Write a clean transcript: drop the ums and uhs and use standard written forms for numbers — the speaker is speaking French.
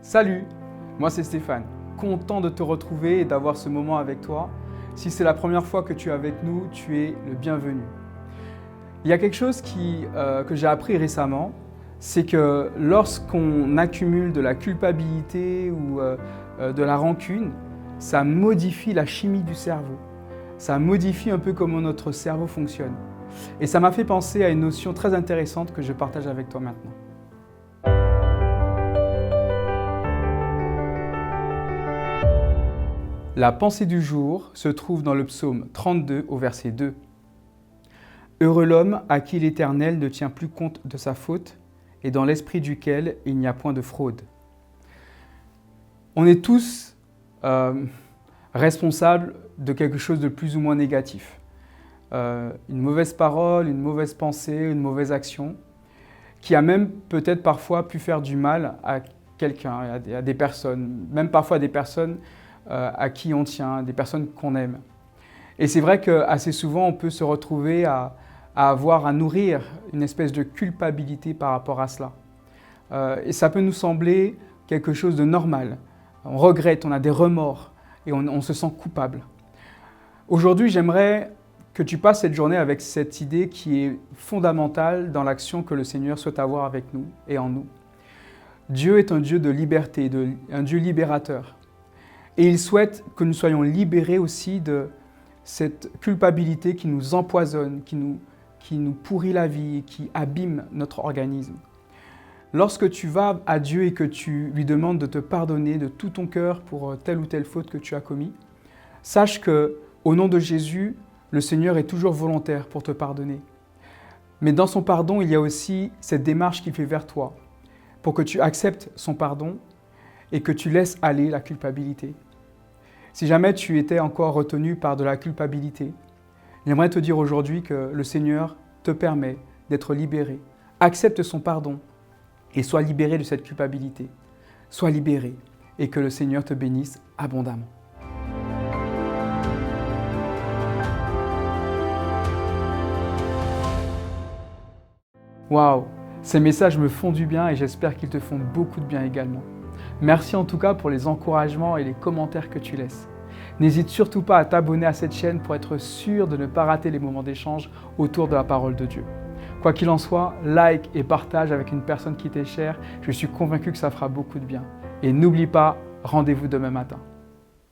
Salut, moi c'est Stéphane, content de te retrouver et d'avoir ce moment avec toi. Si c'est la première fois que tu es avec nous, tu es le bienvenu. Il y a quelque chose que j'ai appris récemment, c'est que lorsqu'on accumule de la culpabilité ou de la rancune, ça modifie la chimie du cerveau. Ça modifie un peu comment notre cerveau fonctionne. Et ça m'a fait penser à une notion très intéressante que je partage avec toi maintenant. La pensée du jour se trouve dans le psaume 32 au verset 2. Heureux l'homme à qui l'Éternel ne tient plus compte de sa faute et dans l'esprit duquel il n'y a point de fraude. On est tous responsables de quelque chose de plus ou moins négatif. Une mauvaise parole, une mauvaise pensée, une mauvaise action, qui a même peut-être parfois pu faire du mal à quelqu'un, à des personnes, même parfois à des personnes à qui on tient, des personnes qu'on aime. Et c'est vrai qu'assez souvent, on peut se retrouver à nourrir une espèce de culpabilité par rapport à cela. Et ça peut nous sembler quelque chose de normal. On regrette, on a des remords et on se sent coupable. Aujourd'hui, j'aimerais que tu passes cette journée avec cette idée qui est fondamentale dans l'action que le Seigneur souhaite avoir avec nous et en nous. Dieu est un Dieu de liberté, un Dieu libérateur. Et il souhaite que nous soyons libérés aussi de cette culpabilité qui nous empoisonne, qui nous pourrit la vie, qui abîme notre organisme. Lorsque tu vas à Dieu et que tu lui demandes de te pardonner de tout ton cœur pour telle ou telle faute que tu as commise, sache qu'au nom de Jésus, le Seigneur est toujours volontaire pour te pardonner. Mais dans son pardon, il y a aussi cette démarche qu'il fait vers toi pour que tu acceptes son pardon et que tu laisses aller la culpabilité. Si jamais tu étais encore retenu par de la culpabilité, j'aimerais te dire aujourd'hui que le Seigneur te permet d'être libéré. Accepte son pardon et sois libéré de cette culpabilité. Sois libéré et que le Seigneur te bénisse abondamment. Waouh! Ces messages me font du bien et j'espère qu'ils te font beaucoup de bien également. Merci en tout cas pour les encouragements et les commentaires que tu laisses. N'hésite surtout pas à t'abonner à cette chaîne pour être sûr de ne pas rater les moments d'échange autour de la parole de Dieu. Quoi qu'il en soit, like et partage avec une personne qui t'est chère, je suis convaincu que ça fera beaucoup de bien. Et n'oublie pas, rendez-vous demain matin.